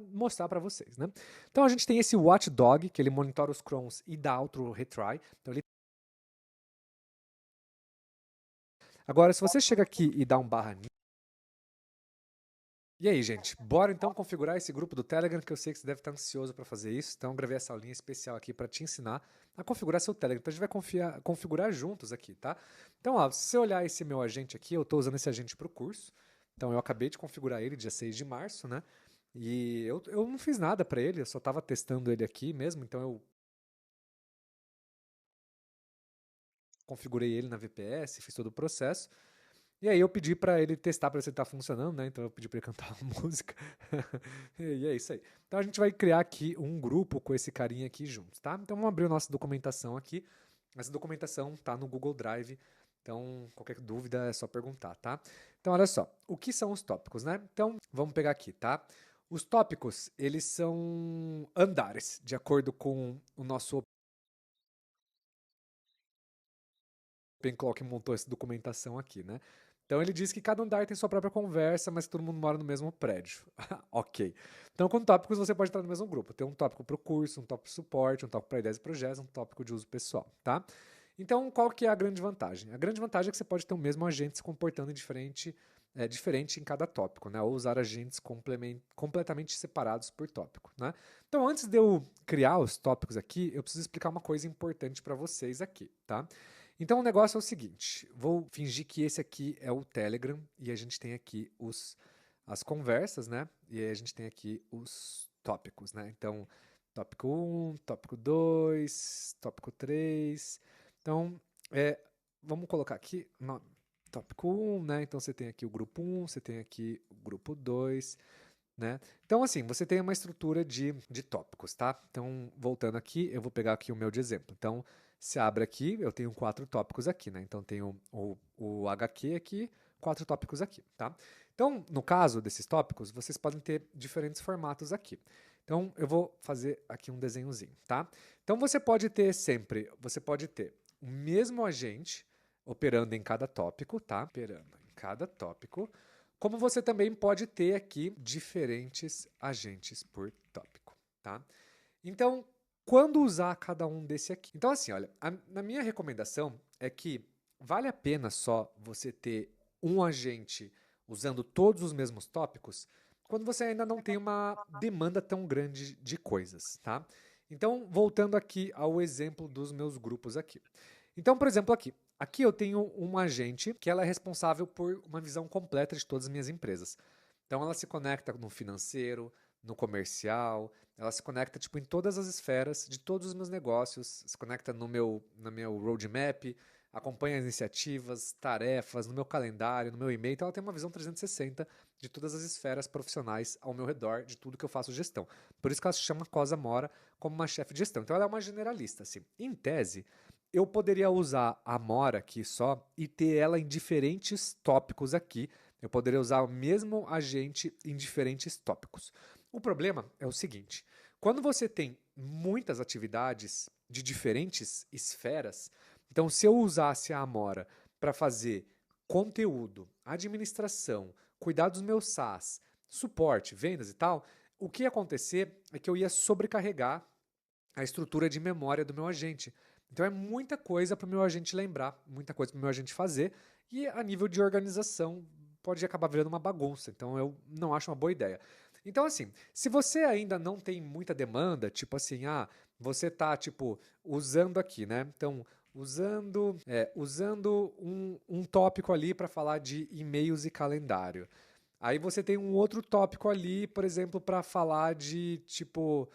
mostrar para vocês, né? Então a gente tem esse watchdog, que ele monitora os crons e dá outro retry. Então, agora, se você chega aqui e dá um barra... E aí, gente, bora então configurar esse grupo do Telegram, que eu sei que você deve estar ansioso para fazer isso. Então, eu gravei essa aulinha especial aqui para te ensinar a configurar seu Telegram. Então, a gente vai configurar juntos aqui, tá? Então, ó, se você olhar esse meu agente aqui, eu estou usando esse agente para o curso. Então, eu acabei de configurar ele dia 6 de março, né? E eu não fiz nada para ele, eu só estava testando ele aqui mesmo. Então, eu configurei ele na VPS, fiz todo o processo. E aí eu pedi para ele testar para ver se ele tá funcionando, né? Então eu pedi para ele cantar uma música. E é isso aí. Então a gente vai criar aqui um grupo com esse carinha aqui juntos, tá? Então vamos abrir a nossa documentação aqui. Essa documentação tá no Google Drive. Então qualquer dúvida é só perguntar, tá? Então olha só, o que são os tópicos, né? Então vamos pegar aqui, tá? Os tópicos, eles são andares, de acordo com o nosso OpenClaw que montou essa documentação aqui, né? Então ele diz que cada andar tem sua própria conversa, mas todo mundo mora no mesmo prédio. Ok. Então com tópicos você pode estar no mesmo grupo. Tem um tópico para o curso, um tópico para suporte, um tópico para ideias e projetos, um tópico de uso pessoal, tá? Então qual que é a grande vantagem? A grande vantagem é que você pode ter o mesmo agente se comportando diferente em cada tópico, né? Ou usar agentes completamente separados por tópico, né? Então antes de eu criar os tópicos aqui, eu preciso explicar uma coisa importante para vocês aqui, tá? Então o negócio é o seguinte, vou fingir que esse aqui é o Telegram e a gente tem aqui as conversas, né? E aí a gente tem aqui os tópicos, né? Então, tópico 1, tópico 2, tópico 3. Então, vamos colocar aqui no tópico 1, né? Então você tem aqui o grupo 1, você tem aqui o grupo 2, né? Então, assim, você tem uma estrutura de tópicos, tá? Então, voltando aqui, eu vou pegar aqui o meu de exemplo. Então, se abre aqui, eu tenho 4 tópicos aqui, né? Então, tenho o HQ aqui, 4 tópicos aqui, tá? Então, no caso desses tópicos, vocês podem ter diferentes formatos aqui. Então, eu vou fazer aqui um desenhozinho, tá? Então, você pode ter o mesmo agente operando em cada tópico, tá? Operando em cada tópico, como você também pode ter aqui diferentes agentes por tópico, tá? Então, quando usar cada um desse aqui? Então, assim, olha, na minha recomendação é que vale a pena só você ter um agente usando todos os mesmos tópicos quando você ainda não tem uma demanda tão grande de coisas, tá? Então, voltando aqui ao exemplo dos meus grupos aqui. Então, por exemplo, aqui eu tenho uma agente que ela é responsável por uma visão completa de todas as minhas empresas. Então ela se conecta no financeiro, no comercial, ela se conecta tipo em todas as esferas de todos os meus negócios, se conecta no meu roadmap, acompanha as iniciativas, tarefas, no meu calendário, no meu e-mail. Então ela tem uma visão 360 de todas as esferas profissionais ao meu redor, de tudo que eu faço gestão. Por isso que ela se chama Cosa Mora como uma chefe de gestão. Então ela é uma generalista, assim. Em tese, eu poderia usar a Mora aqui só e ter ela em diferentes tópicos aqui. Eu poderia usar o mesmo agente em diferentes tópicos. O problema é o seguinte: quando você tem muitas atividades de diferentes esferas, então se eu usasse a Amora para fazer conteúdo, administração, cuidar dos meus SaaS, suporte, vendas e tal, o que ia acontecer é que eu ia sobrecarregar a estrutura de memória do meu agente. Então é muita coisa para o meu agente lembrar, muita coisa para o meu agente fazer, e a nível de organização pode acabar virando uma bagunça. Então eu não acho uma boa ideia. Então, assim, se você ainda não tem muita demanda, tipo assim, você tá, tipo, usando aqui, né? Então, usando um tópico ali para falar de e-mails e calendário. Aí você tem um outro tópico ali, por exemplo, para falar de, tipo,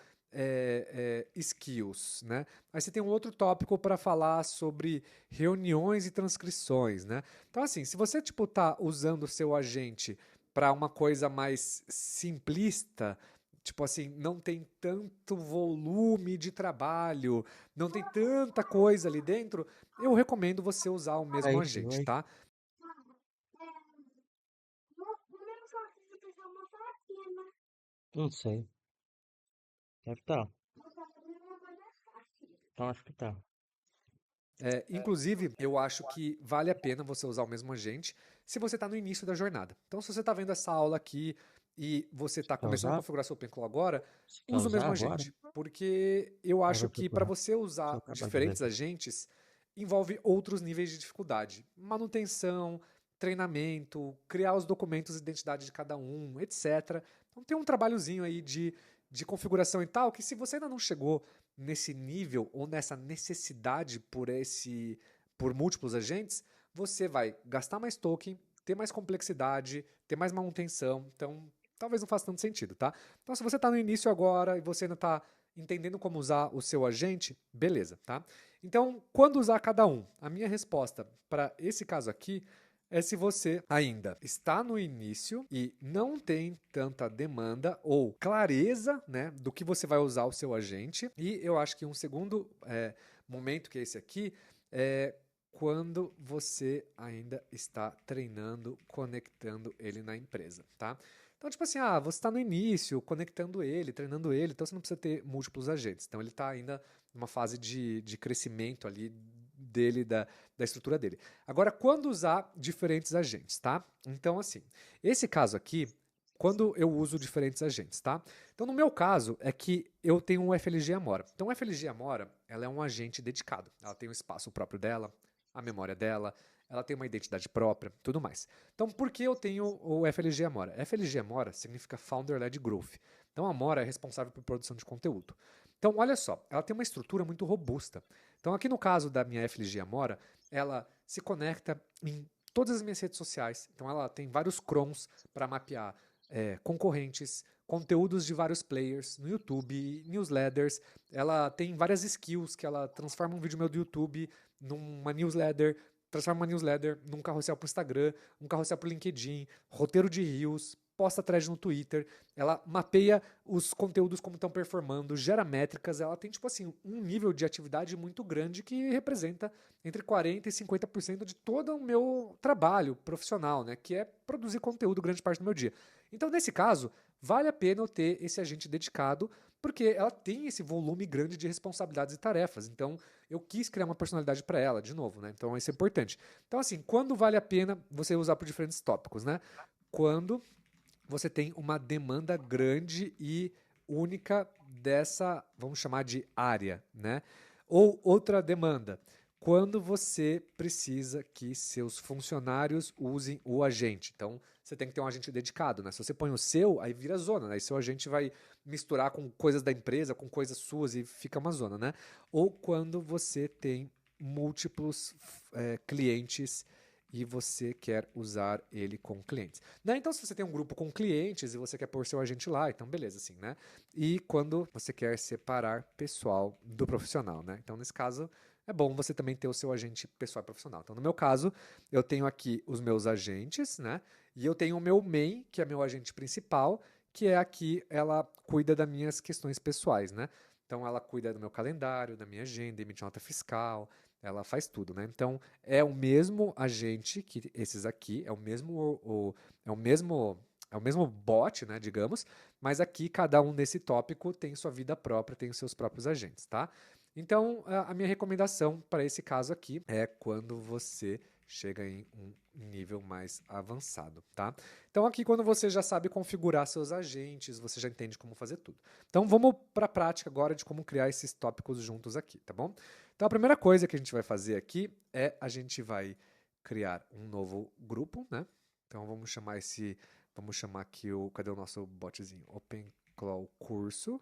skills, né? Aí você tem um outro tópico para falar sobre reuniões e transcrições, né? Então, assim, se você, tipo, tá usando o seu agente para uma coisa mais simplista, tipo assim, não tem tanto volume de trabalho, não tem tanta coisa ali dentro, eu recomendo você usar o mesmo Aí, agente, oi. tá? Não sei. Deve estar. Então acho que tá. Inclusive, eu acho que vale a pena você usar o mesmo agente se você está no início da jornada. Então, se você está vendo essa aula aqui e você está Quer começando a usar? configurar seu OpenClaw agora, Você quer usa o usar mesmo agora? agente, porque eu Ou acho vai que para procurar? você Deixa eu usar acabar de ver diferentes aqui. agentes, envolve outros níveis de dificuldade. Manutenção, treinamento, criar os documentos de identidade de cada um, etc. Então tem um trabalhozinho aí de configuração e tal, que se você ainda não chegou nesse nível ou nessa necessidade por múltiplos agentes, você vai gastar mais token, ter mais complexidade, ter mais manutenção. Então, talvez não faça tanto sentido, tá? Então, se você está no início agora e você ainda está entendendo como usar o seu agente, beleza, tá? Então, quando usar cada um? A minha resposta para esse caso aqui é se você ainda está no início e não tem tanta demanda ou clareza, né, do que você vai usar o seu agente. E eu acho que um segundo momento, que é esse aqui, é quando você ainda está treinando, conectando ele na empresa, tá? Então, tipo assim, você está no início, conectando ele, treinando ele, então você não precisa ter múltiplos agentes. Então, ele está ainda numa fase de crescimento ali dele, da estrutura dele. Agora, quando usar diferentes agentes, tá? Então, assim, esse caso aqui, quando eu uso diferentes agentes, tá? Então, no meu caso, é que eu tenho um FLG Amora. Então, o FLG Amora, ela é um agente dedicado. Ela tem o espaço próprio dela, a memória dela, ela tem uma identidade própria, tudo mais. Então, por que eu tenho o FLG Amora? FLG Amora significa Founder-Led Growth. Então, a Amora é responsável por produção de conteúdo. Então, olha só, ela tem uma estrutura muito robusta. Então, aqui no caso da minha FLG Amora, ela se conecta em todas as minhas redes sociais. Então, ela tem vários crons para mapear concorrentes, conteúdos de vários players no YouTube, newsletters. Ela tem várias skills que ela transforma um vídeo meu do YouTube numa newsletter, transforma uma newsletter num carrossel para o Instagram, um carrossel para o LinkedIn, roteiro de Reels, posta thread no Twitter, ela mapeia os conteúdos como estão performando, gera métricas, ela tem tipo assim um nível de atividade muito grande que representa entre 40% e 50% de todo o meu trabalho profissional, né, que é produzir conteúdo grande parte do meu dia. Então, nesse caso, vale a pena eu ter esse agente dedicado, porque ela tem esse volume grande de responsabilidades e tarefas. Então, eu quis criar uma personalidade para ela, de novo, né? Então, isso é importante. Então, assim, quando vale a pena você usar por diferentes tópicos, né? Quando você tem uma demanda grande e única dessa, vamos chamar de área, né? Ou outra demanda, quando você precisa que seus funcionários usem o agente. Então, você tem que ter um agente dedicado, né? Se você põe o seu, aí vira zona, né? E seu agente vai misturar com coisas da empresa, com coisas suas e fica uma zona, né? Ou quando você tem múltiplos clientes e você quer usar ele com clientes. Né? Então, se você tem um grupo com clientes e você quer pôr seu agente lá, então beleza, assim, né? E quando você quer separar pessoal do profissional, né? Então, nesse caso, é bom você também ter o seu agente pessoal e profissional. Então, no meu caso, eu tenho aqui os meus agentes, né? E eu tenho o meu main, que é meu agente principal, que é aqui, ela cuida das minhas questões pessoais, né? Então, ela cuida do meu calendário, da minha agenda, emite nota fiscal, ela faz tudo, né? Então, é o mesmo agente que esses aqui, é o mesmo bot, né, digamos, mas aqui cada um nesse tópico tem sua vida própria, tem os seus próprios agentes, tá? Então, a minha recomendação para esse caso aqui é quando você chega em um nível mais avançado, tá? Então aqui quando você já sabe configurar seus agentes, você já entende como fazer tudo. Então vamos para a prática agora de como criar esses tópicos juntos aqui, tá bom? Então a primeira coisa que a gente vai fazer aqui é a gente vai criar um novo grupo, né? Então vamos chamar aqui cadê o nosso botzinho? OpenClaw curso,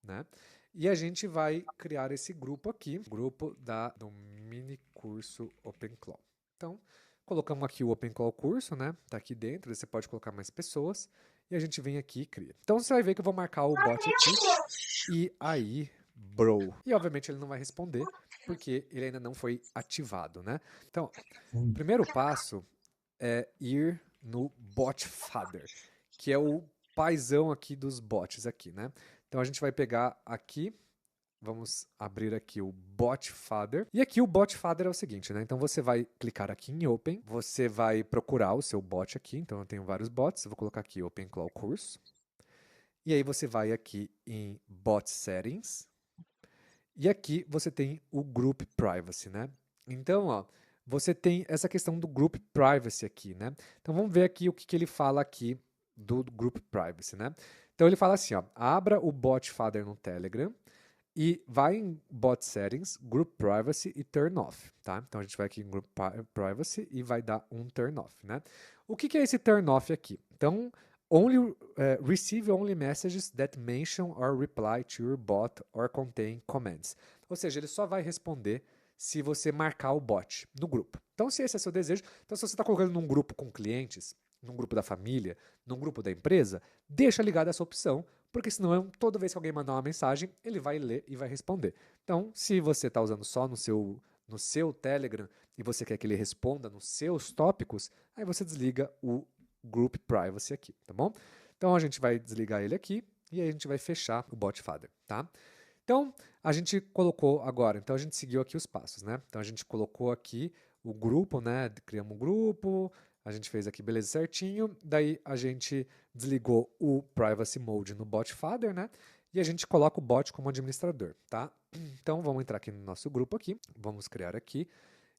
né? E a gente vai criar esse grupo aqui, grupo do mini curso OpenClaw. Então, colocamos aqui o OpenClaw curso, né? Tá aqui dentro, você pode colocar mais pessoas e a gente vem aqui e cria. Então você vai ver que eu vou marcar o bot aqui e aí, bro. E obviamente ele não vai responder porque ele ainda não foi ativado, né? Então, primeiro passo é ir no Botfather, que é o paizão aqui dos bots aqui, né? Então a gente vai pegar aqui, vamos abrir aqui o Botfather. E aqui o Botfather é o seguinte, né? Então você vai clicar aqui em Open, você vai procurar o seu bot aqui, então eu tenho vários bots, eu vou colocar aqui OpenClaw Course. E aí você vai aqui em Bot Settings, e aqui você tem o Group Privacy, né? Então, ó, você tem essa questão do Group Privacy aqui, né? Então vamos ver aqui o que ele fala aqui do Group Privacy, né? Então ele fala assim, ó, abra o bot Father no Telegram e vai em Bot Settings, Group Privacy e Turn Off, tá? Então a gente vai aqui em Group Privacy e vai dar um Turn Off, né? O que é esse Turn Off aqui? Então, receive only messages that mention or reply to your bot or contain comments. Ou seja, ele só vai responder se você marcar o bot no grupo. Então, se esse é seu desejo, então se você está colocando num grupo com clientes, num grupo da família, num grupo da empresa, deixa ligada essa opção, porque senão toda vez que alguém mandar uma mensagem, ele vai ler e vai responder. Então, se você está usando só no seu Telegram e você quer que ele responda nos seus tópicos, aí você desliga o Group Privacy aqui, tá bom? Então a gente vai desligar ele aqui e aí a gente vai fechar o bot Father, tá? Então a gente colocou agora, então a gente seguiu aqui os passos, né? Então a gente colocou aqui o grupo, né? Criamos um grupo, a gente fez aqui beleza certinho, daí a gente desligou o Privacy Mode no bot Father, né? E a gente coloca o bot como administrador, tá? Então vamos entrar aqui no nosso grupo aqui, vamos criar aqui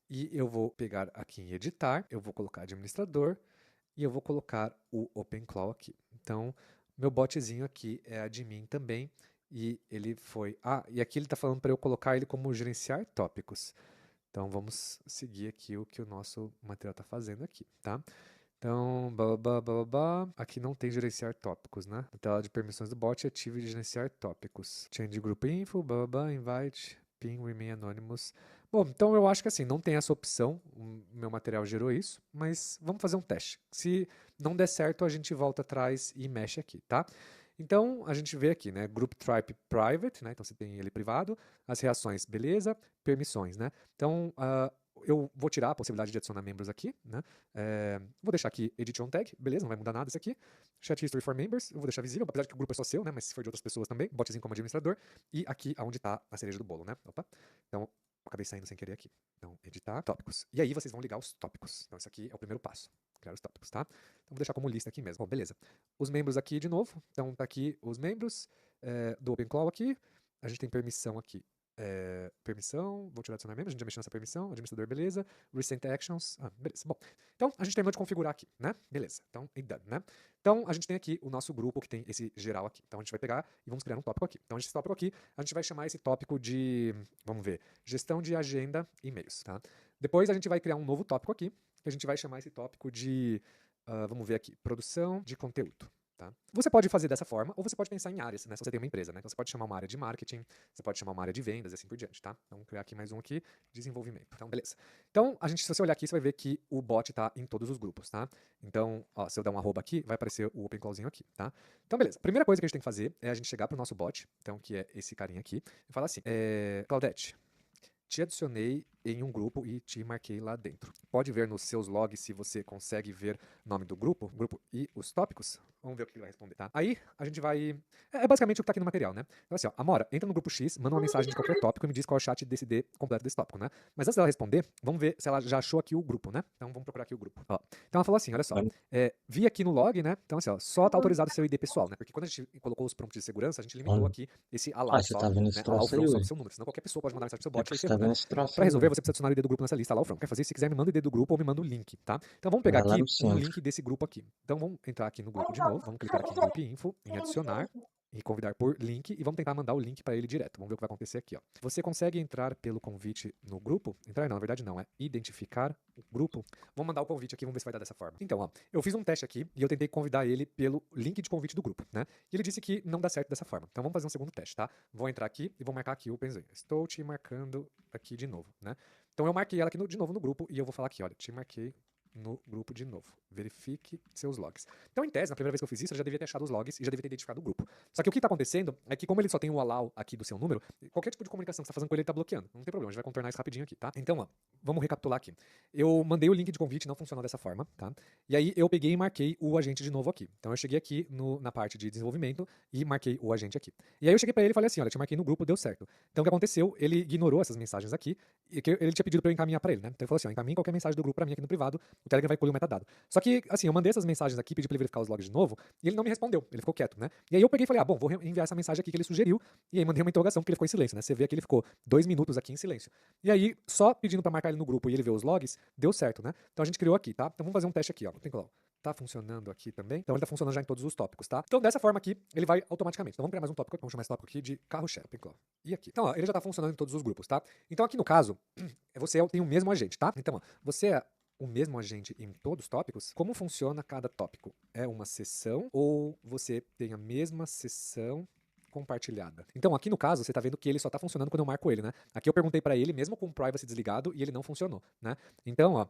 e eu vou pegar aqui em editar, eu vou colocar administrador e eu vou colocar o OpenClaw aqui. Então, meu botzinho aqui é admin também e ele foi... e aqui ele está falando para eu colocar ele como gerenciar tópicos. Então, vamos seguir aqui o que o nosso material está fazendo aqui, tá? Então, aqui não tem gerenciar tópicos, né? Na tela de permissões do bot, ative gerenciar tópicos. Change group info, invite, ping, remain anonymous. Bom, então eu acho que assim, não tem essa opção, o meu material gerou isso, mas vamos fazer um teste. Se não der certo, a gente volta atrás e mexe aqui, tá? Então, a gente vê aqui, né, Group Type Private, né, então você tem ele privado, as reações, beleza, permissões, né. Então, eu vou tirar a possibilidade de adicionar membros aqui, né, vou deixar aqui Edit on Tag, beleza, não vai mudar nada isso aqui. Chat History for Members, eu vou deixar visível, apesar de que o grupo é só seu, né, mas se for de outras pessoas também, botzinho como administrador, e aqui aonde está a cereja do bolo, né, opa, então, acabei saindo sem querer aqui. Então, editar tópicos. E aí vocês vão ligar os tópicos. Então, esse aqui é o primeiro passo. Criar os tópicos, tá? Então, vou deixar como lista aqui mesmo. Bom, beleza. Os membros aqui de novo. Então, tá aqui os membros do OpenClaw aqui. A gente tem permissão aqui. Permissão, vou tirar adicionar membro, a gente já mexeu nessa permissão, administrador, beleza. Recent Actions, beleza. Bom, então a gente terminou de configurar aqui, né? Beleza, então, e done, né? Então, a gente tem aqui o nosso grupo que tem esse geral aqui. Então, a gente vai pegar e vamos criar um tópico aqui. Então, esse tópico aqui, a gente vai chamar esse tópico de, vamos ver, gestão de agenda e e-mails, tá? Depois, a gente vai criar um novo tópico aqui, que a gente vai chamar esse tópico de, vamos ver aqui, produção de conteúdo. Tá? Você pode fazer dessa forma, ou você pode pensar em áreas, né? Se você tem uma empresa, né? Então você pode chamar uma área de marketing, você pode chamar uma área de vendas e assim por diante, tá? Então vamos criar aqui mais um aqui, desenvolvimento. Então, beleza. Então, se você olhar aqui, você vai ver que o bot está em todos os grupos, tá? Então, ó, se eu der um arroba aqui, vai aparecer o OpenClawzinho aqui, tá? Então, beleza. Primeira coisa que a gente tem que fazer é a gente chegar pro nosso bot, então, que é esse carinha aqui, e falar assim, Claudete, te adicionei em um grupo e te marquei lá dentro. Pode ver nos seus logs se você consegue ver o nome do grupo e os tópicos. Vamos ver o que ele vai responder, tá? Aí, a gente vai... É basicamente o que tá aqui no material, né? Então assim, ó, Amora, entra no grupo X, manda uma mensagem de qualquer tópico e me diz qual é o chat DCD completo desse tópico, né? Mas antes dela responder, vamos ver se ela já achou aqui o grupo, né? Então vamos procurar aqui o grupo. Ó, então ela falou assim, olha só, vi aqui no log, né? Então assim, ó, só tá autorizado o seu ID pessoal, né? Porque quando a gente colocou os prompts de segurança, a gente limitou aqui esse allow Você só, tá vendo né? esse Allow troço aí, from só ué? do seu número, senão qualquer pessoa pode mandar mensagem pro seu É bot porque e você aí tá ferrou, vendo né? esse troço Pra aí, resolver, ué? você precisa adicionar o ID do grupo nessa lista, allow from. Quer fazer? Se quiser, me manda o ID do grupo ou me manda o link, tá? Então vamos pegar Vai lá aqui no um centro. link desse grupo aqui. Então vamos entrar aqui no grupo de novo, vamos clicar aqui em Group Info, em adicionar, e convidar por link, e vamos tentar mandar o link para ele direto. Vamos ver o que vai acontecer aqui, ó. Você consegue entrar pelo convite no grupo? Entrar não, na verdade não, é identificar o grupo. Vamos mandar o convite aqui, vamos ver se vai dar dessa forma. Então, ó, eu fiz um teste aqui e eu tentei convidar ele pelo link de convite do grupo, né? E ele disse que não dá certo dessa forma. Então vamos fazer um segundo teste, tá? Vou entrar aqui e vou marcar aqui o Penzinho. Estou te marcando aqui de novo, né? Então eu marquei ela aqui de novo no grupo e eu vou falar aqui, olha, te marquei no grupo de novo. Verifique seus logs. Então, em tese, na primeira vez que eu fiz isso, eu já devia ter achado os logs e já devia ter identificado o grupo. Só que o que está acontecendo é que, como ele só tem o allow aqui do seu número, qualquer tipo de comunicação que você está fazendo com ele está bloqueando. Não tem problema, a gente vai contornar isso rapidinho aqui, tá? Então, ó, vamos recapitular aqui. Eu mandei o link de convite, não funcionou dessa forma, tá? E aí eu peguei e marquei o agente de novo aqui. Então eu cheguei aqui na parte de desenvolvimento e marquei o agente aqui. E aí eu cheguei para ele e falei assim, olha, te marquei no grupo, deu certo. Então o que aconteceu? Ele ignorou essas mensagens aqui, e que ele tinha pedido para eu encaminhar para ele, né? Então ele falou assim, ó, encaminhe qualquer mensagem do grupo para mim aqui no privado, o Telegram vai colher o metadado. Só que, assim, eu mandei essas mensagens aqui, pedi pra ele verificar os logs de novo, e ele não me respondeu, ele ficou quieto, né? E aí eu peguei e falei, bom, vou enviar essa mensagem aqui que ele sugeriu, e aí mandei uma interrogação, porque ele ficou em silêncio, né? Você vê que ele ficou 2 minutos aqui em silêncio. E aí, só pedindo pra marcar ele no grupo e ele ver os logs, deu certo, né? Então a gente criou aqui, tá? Então vamos fazer um teste aqui, ó. Tem que lá. tá funcionando aqui também. Então ele tá funcionando já em todos os tópicos, tá? Então dessa forma aqui, ele vai automaticamente. Então vamos criar mais um tópico, vamos chamar esse tópico aqui de carro-chefe, OpenClaw. E aqui. Então, ó, ele já tá funcionando em todos os grupos, tá? Então aqui no caso, você tem o mesmo agente, tá? Então, ó, você é o mesmo agente em todos os tópicos. Como funciona cada tópico? É uma sessão ou você tem a mesma sessão compartilhada? Então, aqui no caso, você tá vendo que ele só tá funcionando quando eu marco ele, né? Aqui eu perguntei pra ele, mesmo com o privacy desligado, e ele não funcionou, né? Então, ó,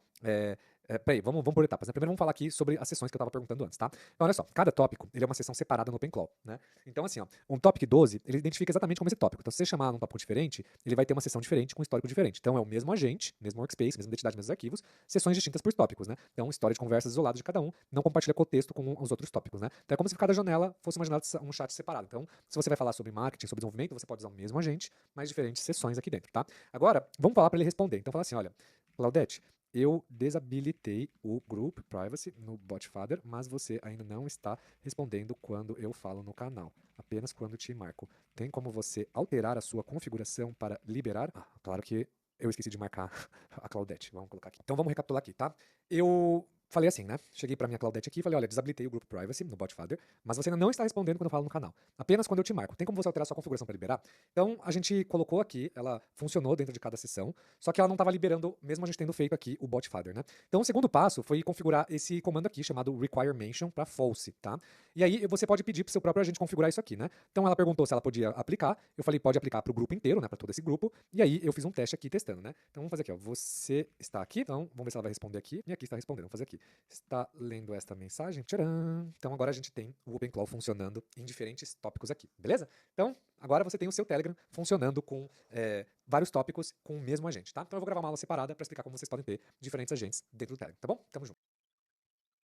peraí, vamos por etapas, né? Primeiro vamos falar aqui sobre as sessões que eu tava perguntando antes, tá? Então, olha só, cada tópico, ele é uma sessão separada no OpenClaw, né? Então, assim, ó, um topic 12, ele identifica exatamente como esse tópico. Então, se você chamar num tópico diferente, ele vai ter uma sessão diferente com um histórico diferente. Então, é o mesmo agente, mesmo workspace, mesma identidade, mesmos arquivos, sessões distintas por tópicos, né? Então, história de conversas isoladas de cada um, não compartilha contexto com os outros tópicos, né? Então, é como se cada janela fosse uma janela, um chat separado. Então, se você vai falar sobre marketing, sobre desenvolvimento, você pode usar o mesmo agente, mas diferentes sessões aqui dentro, tá? Agora, vamos falar para ele responder. Então, fala assim, olha, Claudete, eu desabilitei o Group Privacy no Botfather, mas você ainda não está respondendo quando eu falo no canal, apenas quando te marco. Tem como você alterar a sua configuração para liberar? Ah, claro que eu esqueci de marcar a Claudete. Vamos colocar aqui. Então vamos recapitular aqui, tá? Eu falei assim, né? Cheguei para minha Claudete aqui e falei, olha, desabilitei o Group Privacy no Botfather, mas você ainda não está respondendo quando eu falo no canal. Apenas quando eu te marco. Tem como você alterar a sua configuração para liberar? Então a gente colocou aqui, ela funcionou dentro de cada sessão, só que ela não estava liberando, mesmo a gente tendo feito aqui o Botfather, né? Então o segundo passo foi configurar esse comando aqui, chamado require mention para false, tá? E aí você pode pedir para o seu próprio agente configurar isso aqui, né? Então ela perguntou se ela podia aplicar, eu falei pode aplicar para o grupo inteiro, né? Para todo esse grupo, e aí eu fiz um teste aqui testando, né? Então vamos fazer aqui, ó. Você está aqui, então vamos ver se ela vai responder aqui, e aqui está respondendo, vamos fazer aqui. Está lendo esta mensagem? Tcharam! Então agora a gente tem o OpenClaw funcionando em diferentes tópicos aqui, beleza? Então agora você tem o seu Telegram funcionando com vários tópicos com o mesmo agente, tá? Então eu vou gravar uma aula separada para explicar como vocês podem ter diferentes agentes dentro do Telegram, tá bom? Tamo junto.